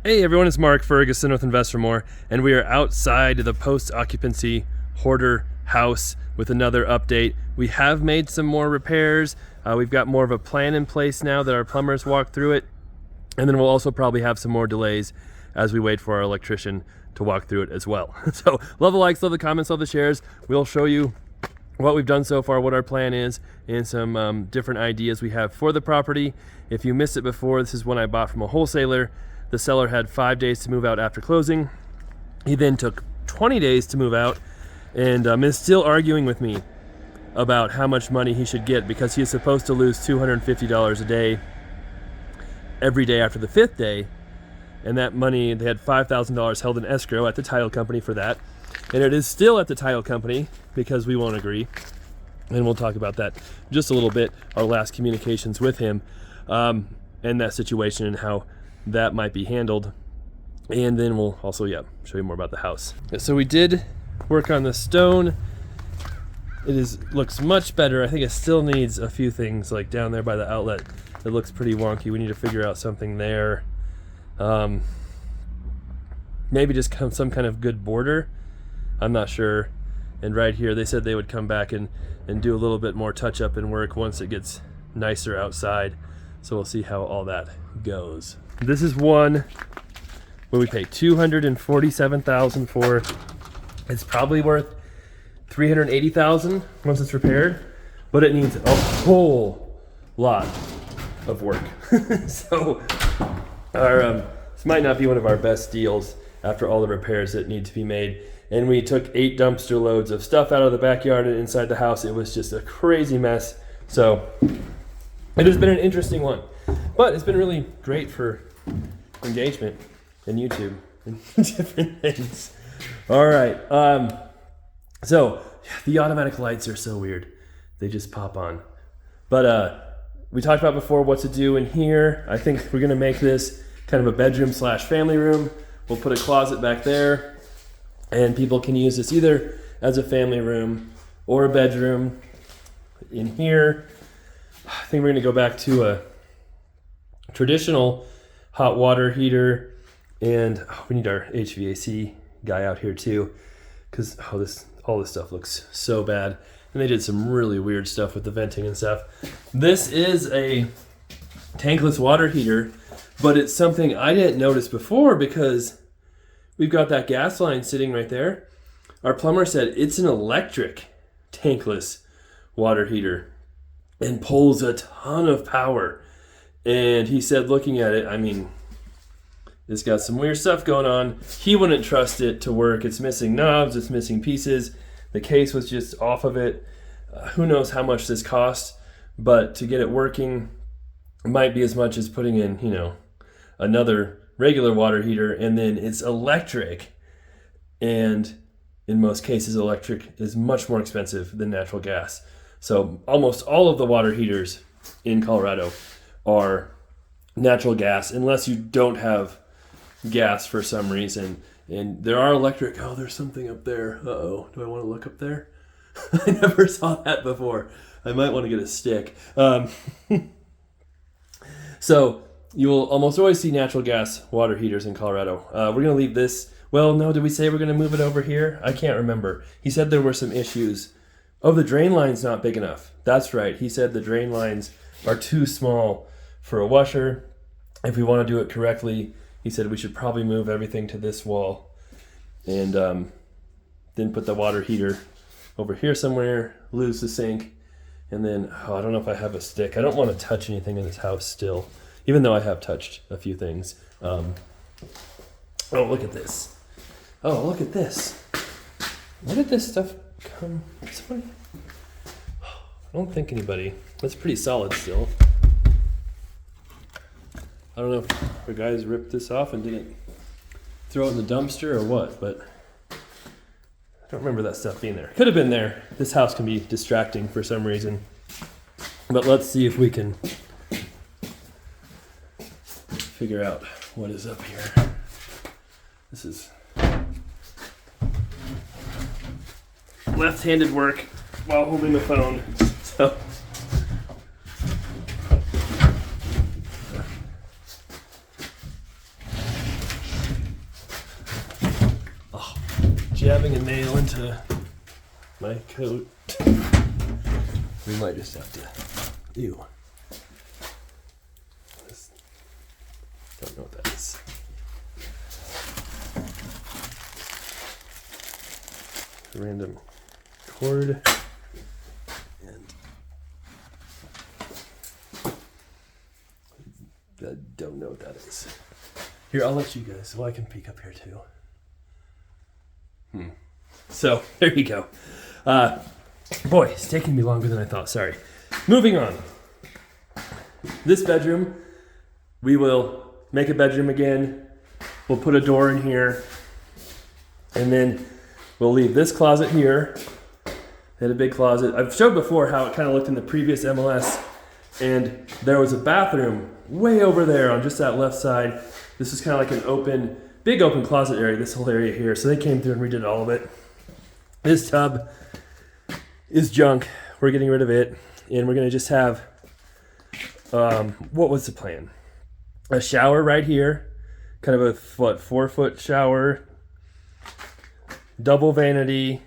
Hey everyone, it's Mark Ferguson with Invest for More, and we are outside the Post-Occupancy Hoarder house with another update. We have made some more repairs. We've got more of a plan in place now that our plumbers walk through it, and then we'll also probably have some more delays as we wait for our electrician to walk through it as well. So love the likes, love the comments, love the shares. We'll show you what we've done so far, what our plan is, and some different ideas we have for the property. If you missed it before, this is one I bought from a wholesaler. The seller had 5 days to move out after closing. He then took 20 days to move out and is still arguing with me about how much money he should get because he is supposed to lose $250 a day every day after the 5th day. And that money, they had $5,000 held in escrow at the title company for that. And it is still at the title company because we won't agree. And we'll talk about that just a little bit, our last communications with him, and that situation and how that might be handled. And then we'll also show you more about the house. So we did work on the stone. It looks much better. I think it still needs a few things, like down there by the outlet. It looks pretty wonky. We need to figure out something there. Maybe just some kind of good border. I'm not sure. And right here, they said they would come back and do a little bit more touch up and work once it gets nicer outside. So we'll see how all that goes. This is one where we pay $247,000 for. It's probably worth $380,000 once it's repaired, but it needs a whole lot of work. So this might not be one of our best deals after all the repairs that need to be made. And we took 8 dumpster loads of stuff out of the backyard and inside the house. It was just a crazy mess. So it has been an interesting one, but it's been really great for engagement and YouTube and different things. All right. So the automatic lights are so weird. They just pop on. But we talked about before what to do in here. I think we're going to make this kind of a bedroom / family room. We'll put a closet back there, and people can use this either as a family room or a bedroom. In here, I think we're going to go back to a traditional hot water heater, and we need our HVAC guy out here too, because all this stuff looks so bad. And they did some really weird stuff with the venting and stuff. This is a tankless water heater, but it's something I didn't notice before because we've got that gas line sitting right there. Our plumber said it's an electric tankless water heater and pulls a ton of power. And he said, looking at it, I mean, it's got some weird stuff going on. He wouldn't trust it to work. It's missing knobs, it's missing pieces. The case was just off of it. Who knows how much this costs, but to get it working, it might be as much as putting in, another regular water heater, and then it's electric. And in most cases, electric is much more expensive than natural gas. So almost all of the water heaters in Colorado are natural gas, unless you don't have gas for some reason. And there are electric. Oh, there's something up there. Uh-oh. Do I want to look up there? I never saw that before. I might want to get a stick. So you will almost always see natural gas water heaters in Colorado. We're going to leave this. Well, no, did we say we're going to move it over here? I can't remember. He said there were some issues. Oh, the drain line's not big enough. That's right. He said the drain lines are too small for a washer. If we want to do it correctly, he said we should probably move everything to this wall and then put the water heater over here somewhere, lose the sink, and then, I don't know if I have a stick. I don't want to touch anything in this house still, even though I have touched a few things. Oh, look at this. Oh, look at this. Where did this stuff come? Somebody? I don't think anybody. That's pretty solid still. I don't know if the guys ripped this off and didn't throw it in the dumpster or what, but I don't remember that stuff being there. Could have been there. This house can be distracting for some reason. But let's see if we can figure out what is up here. This is left-handed work while holding the phone. So jabbing a nail into my coat. We might just have to. Ew. Don't know what that is. Random cord. And I don't know what that is. Here, I'll let you guys, so I can peek up here too. So, there you go. Boy, it's taking me longer than I thought, sorry. Moving on. This bedroom, we will make a bedroom again. We'll put a door in here. And then we'll leave this closet here. They had a big closet. I've showed before how it kind of looked in the previous MLS. And there was a bathroom way over there on just that left side. This is kind of like an open, big open closet area, this whole area here. So they came through and redid all of it. This tub is junk. We're getting rid of it. And we're going to just have, what was the plan? A shower right here. Kind of a, 4-foot shower. Double vanity.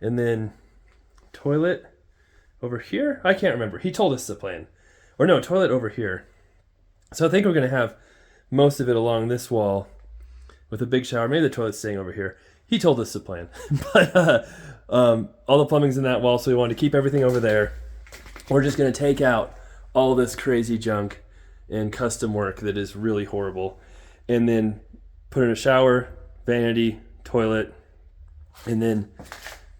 And then toilet over here. I can't remember. He told us the plan. Or no, toilet over here. So I think we're going to have most of it along this wall with a big shower. Maybe the toilet's staying over here. He told us the plan. But all the plumbing's in that wall, so we wanted to keep everything over there. We're just going to take out all this crazy junk and custom work that is really horrible. And then put in a shower, vanity, toilet, and then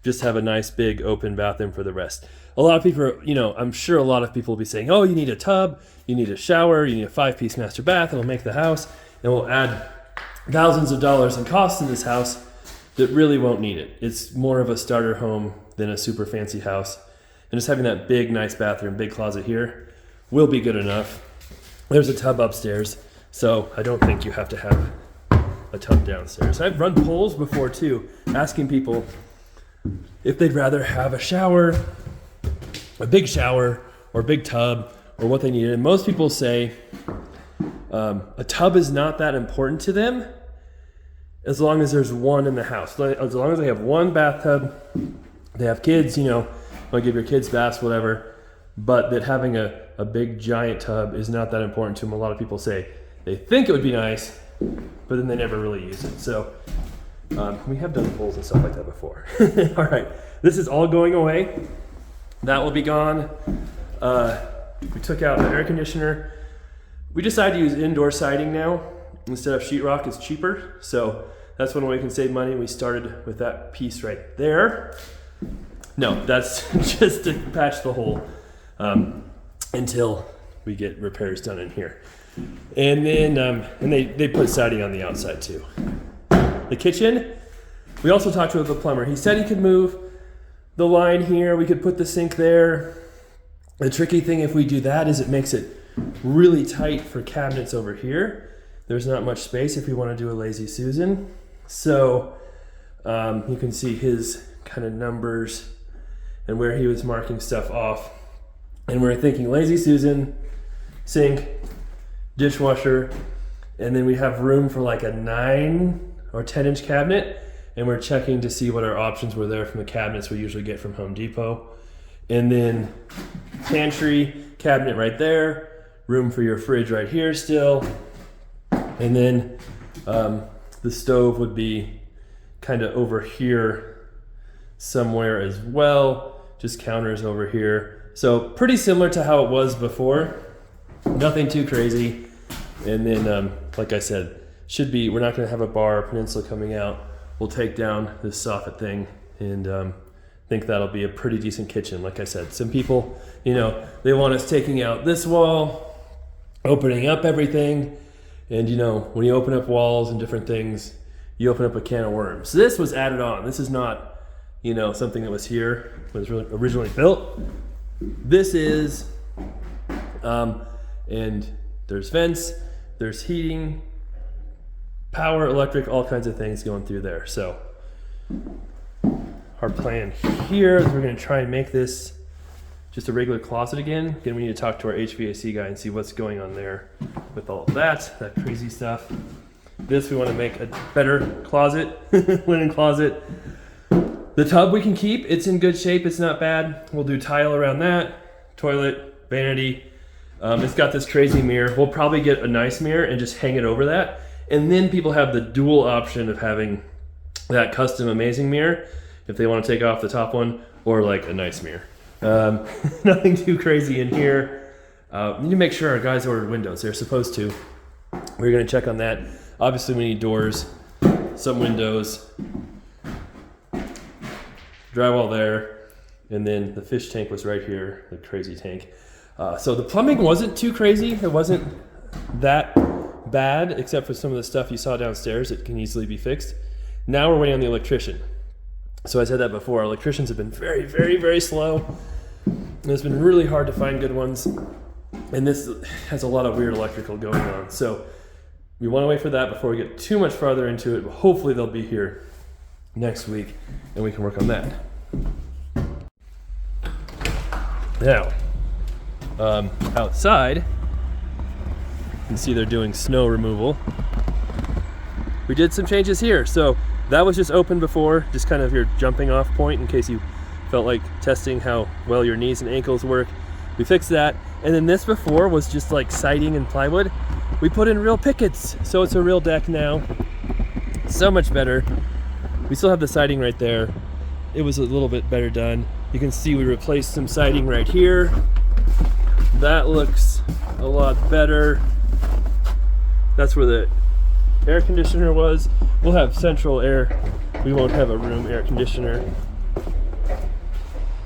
just have a nice big open bathroom for the rest. A lot of people are, I'm sure a lot of people will be saying, oh, you need a tub, you need a shower, you need a 5-piece master bath, it'll make the house, and we'll add thousands of dollars in cost to this house that really won't need it. It's more of a starter home than a super fancy house. And just having that big, nice bathroom, big closet here will be good enough. There's a tub upstairs, so I don't think you have to have a tub downstairs. I've run polls before too, asking people if they'd rather have a shower, a big shower, or a big tub, or what they needed. And most people say a tub is not that important to them as long as there's one in the house. As long as they have one bathtub, they have kids, want to give your kids baths, whatever, but that having a big giant tub is not that important to them. A lot of people say they think it would be nice, but then they never really use it. So we have done polls and stuff like that before. All right, this is all going away. That will be gone. We took out the air conditioner. We decided to use indoor siding now instead of sheetrock. It's cheaper, so that's one way we can save money. We started with that piece right there. No, that's just to patch the hole until we get repairs done in here. And then and they put siding on the outside too. The kitchen, we also talked to the plumber. He said he could move the line here. We could put the sink there. The tricky thing if we do that is it makes it really tight for cabinets over here. There's not much space if we want to do a Lazy Susan. So you can see his kind of numbers and where he was marking stuff off. And we're thinking Lazy Susan, sink, dishwasher, and then we have room for like a 9 or 10-inch cabinet. And we're checking to see what our options were there from the cabinets we usually get from Home Depot. And then pantry, cabinet right there, room for your fridge right here still. And then the stove would be kind of over here somewhere as well, just counters over here. So pretty similar to how it was before, nothing too crazy. And then, like I said, we're not gonna have a bar or peninsula coming out. We'll take down this soffit thing and think that'll be a pretty decent kitchen. Like I said, some people, they want us taking out this wall, opening up everything. And when you open up walls and different things, you open up a can of worms. So this was added on. This is not, something that was here, was originally built. This is, and there's vents, there's heating, power, electric, all kinds of things going through there. So our plan here is we're going to try and make this just a regular closet again. Again, we need to talk to our HVAC guy and see what's going on there with all of that crazy stuff. this, we want to make a better closet, linen closet. The tub we can keep, it's in good shape, it's not bad. We'll do tile around that, toilet, vanity. It's got this crazy mirror. We'll probably get a nice mirror and just hang it over that. And then people have the dual option of having that custom amazing mirror if they want to take off the top one, or like a nice mirror. Nothing too crazy in here. We need to make sure our guys ordered windows. They're supposed to. We're gonna check on that. Obviously we need doors, some windows, drywall there, and then the fish tank was right here, the crazy tank. So the plumbing wasn't too crazy. It wasn't that bad, except for some of the stuff you saw downstairs. It can easily be fixed. Now we're waiting on the electrician. So I said that before, our electricians have been very, very, very slow. And it's been really hard to find good ones. And this has a lot of weird electrical going on. So we want to wait for that before we get too much farther into it. But hopefully they'll be here next week and we can work on that. Now, outside, you can see they're doing snow removal. We did some changes here. So that was just open before, just kind of your jumping off point in case you felt like testing how well your knees and ankles work. We fixed that. And then this before was just like siding and plywood. We put in real pickets, so it's a real deck now. So much better. We still have the siding right there. It was a little bit better done. You can see we replaced some siding right here. That looks a lot better. That's where the air conditioner was. We'll have central air. We won't have a room air conditioner.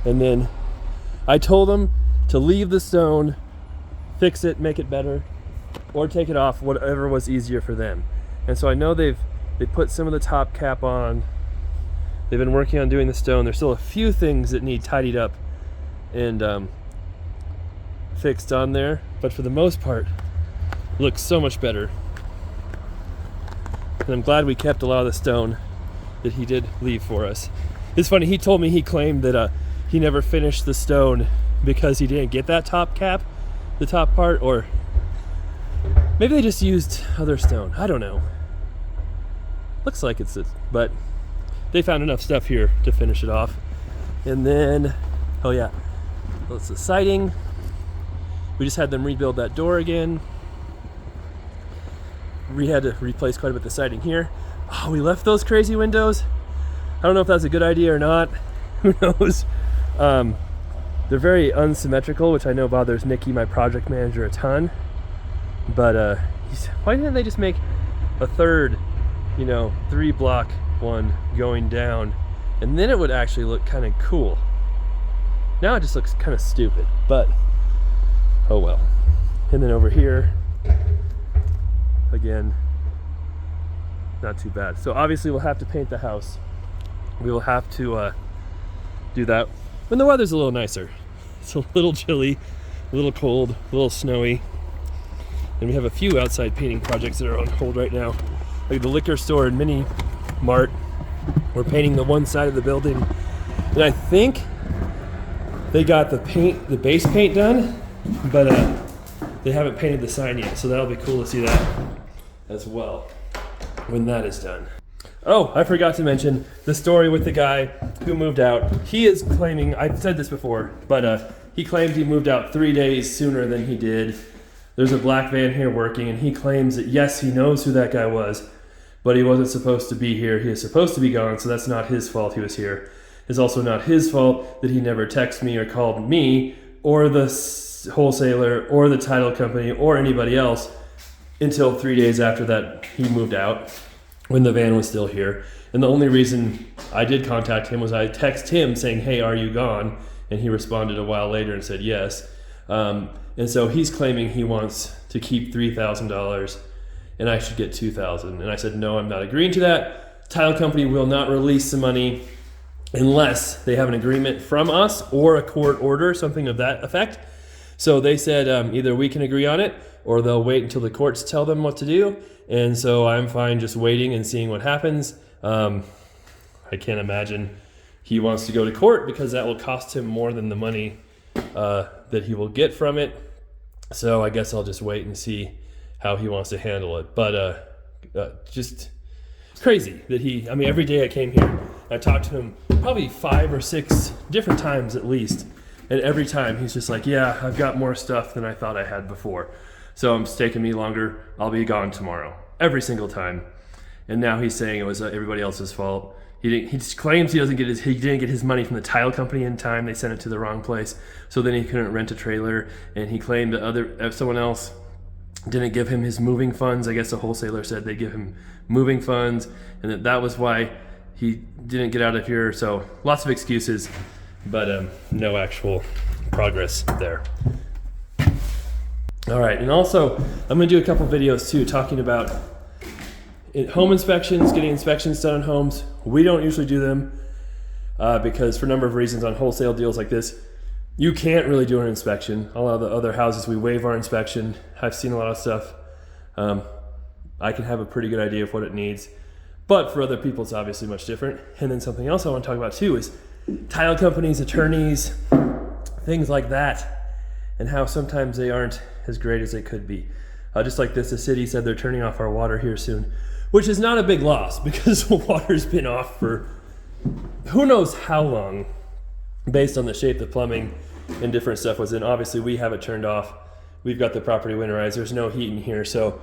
And then I told them to leave the stone, fix it, make it better, or take it off, whatever was easier for them. And so I know they put some of the top cap on. They've been working on doing the stone. There's still a few things that need tidied up and fixed on there, but for the most part, it looks so much better. And I'm glad we kept a lot of the stone that he did leave for us. It's funny, he told me he claimed that he never finished the stone because he didn't get that top cap, the top part, or maybe they just used other stone. I don't know. Looks like it's it, but they found enough stuff here to finish it off. And then, oh yeah, that's the siding. We just had them rebuild that door again. We had to replace quite a bit of the siding here. Oh, we left those crazy windows. I don't know if that's a good idea or not. Who knows? They're very unsymmetrical, which I know bothers Nikki, my project manager, a ton. But why didn't they just make a third, 3-block one going down, and then it would actually look kind of cool. Now it just looks kind of stupid, but oh well. And then over here, again, not too bad. So obviously we'll have to paint the house. We will have to do that when the weather's a little nicer. It's a little chilly, a little cold, a little snowy. And we have a few outside painting projects that are on hold right now. Like the liquor store and mini mart. We're painting the one side of the building. And I think they got the base paint done, but they haven't painted the sign yet. So that'll be cool to see that as well when that is done. Oh, I forgot to mention the story with the guy who moved out. He is claiming, I've said this before, but he claimed he moved out 3 days sooner than he did. There's a black van here working, and he claims that yes, he knows who that guy was, but he wasn't supposed to be here. He is supposed to be gone, so that's not his fault he was here. It's also not his fault that he never texted me or called me or the wholesaler or the title company or anybody else until 3 days after that he moved out, when the van was still here. And the only reason I did contact him was I texted him saying, hey, are you gone? And he responded a while later and said yes. And so he's claiming he wants to keep $3,000 and I should get $2,000. And I said, no, I'm not agreeing to that. Title company will not release the money unless they have an agreement from us or a court order, something of that effect. So they said either we can agree on it or they'll wait until the courts tell them what to do. And so I'm fine just waiting and seeing what happens. I can't imagine he wants to go to court because that will cost him more than the money that he will get from it. So I guess I'll just wait and see how he wants to handle it. But just crazy that I mean, every day I came here, I talked to him probably 5 or 6 different times at least. And every time he's just like, yeah, I've got more stuff than I thought I had before. So it's taking me longer. I'll be gone tomorrow. Every single time. And now he's saying it was everybody else's fault. He just claims he didn't get his money from the tile company in time. They sent it to the wrong place. So then he couldn't rent a trailer. And he claimed that someone else didn't give him his moving funds. I guess the wholesaler said they give him moving funds, and that was why he didn't get out of here. So lots of excuses, but no actual progress there. All right, and also I'm gonna do a couple videos too talking about home inspections, getting inspections done on homes. We don't usually do them because for a number of reasons on wholesale deals like this, you can't really do an inspection. A lot of the other houses, we waive our inspection. I've seen a lot of stuff. I can have a pretty good idea of what it needs, but for other people, it's obviously much different. And then something else I want to talk about too is tile companies, attorneys, things like that, and how sometimes they aren't as great as they could be. Just like this, the city said they're turning off our water here soon, which is not a big loss because the water's been off for who knows how long, based on the shape the plumbing and different stuff was in. Obviously, we have it turned off. We've got the property winterized. There's no heat in here, so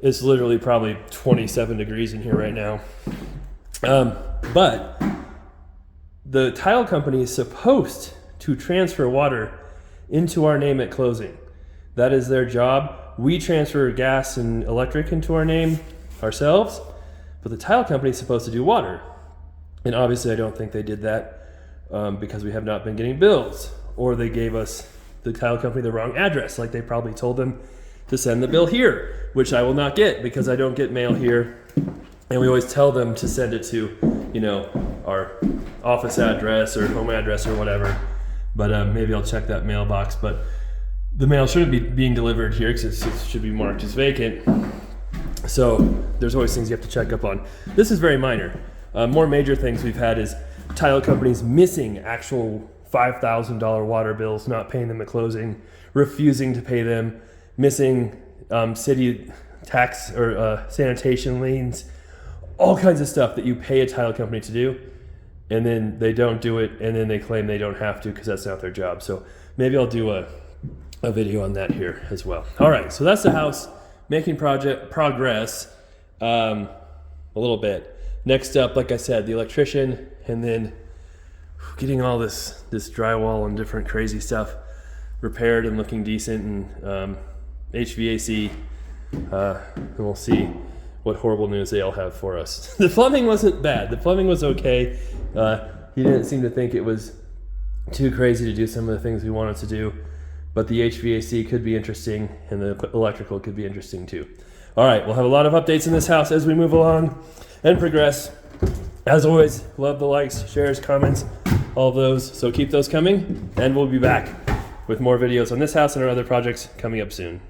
it's literally probably 27 degrees in here right now. But the tile company is supposed to transfer water into our name at closing. That is their job. We transfer gas and electric into our name ourselves, but the tile company is supposed to do water. And obviously I don't think they did that because we have not been getting bills, or they gave us, the tile company, the wrong address. Like they probably told them to send the bill here, which I will not get because I don't get mail here. And we always tell them to send it to, you know, our office address or home address or whatever. But maybe I'll check that mailbox. But the mail shouldn't be being delivered here because it should be marked as vacant. So there's always things you have to check up on. This is very minor. More major things we've had is tile companies missing actual $5,000 water bills, not paying them at closing, refusing to pay them, missing city tax or sanitation liens, all kinds of stuff that you pay a tile company to do, and then they don't do it, and then they claim they don't have to because that's not their job. So maybe I'll do a video on that here as well. All right, so that's the house, making progress a little bit. Next up, like I said, the electrician, and then getting all this drywall and different crazy stuff repaired and looking decent, and HVAC, and we'll see what horrible news they all have for us. The plumbing wasn't bad. The plumbing was okay. He didn't seem to think it was too crazy to do some of the things we wanted to do, but the HVAC could be interesting, and the electrical could be interesting too. All right, we'll have a lot of updates in this house as we move along and progress. As always, love the likes, shares, comments, all of those. So keep those coming, and we'll be back with more videos on this house and our other projects coming up soon.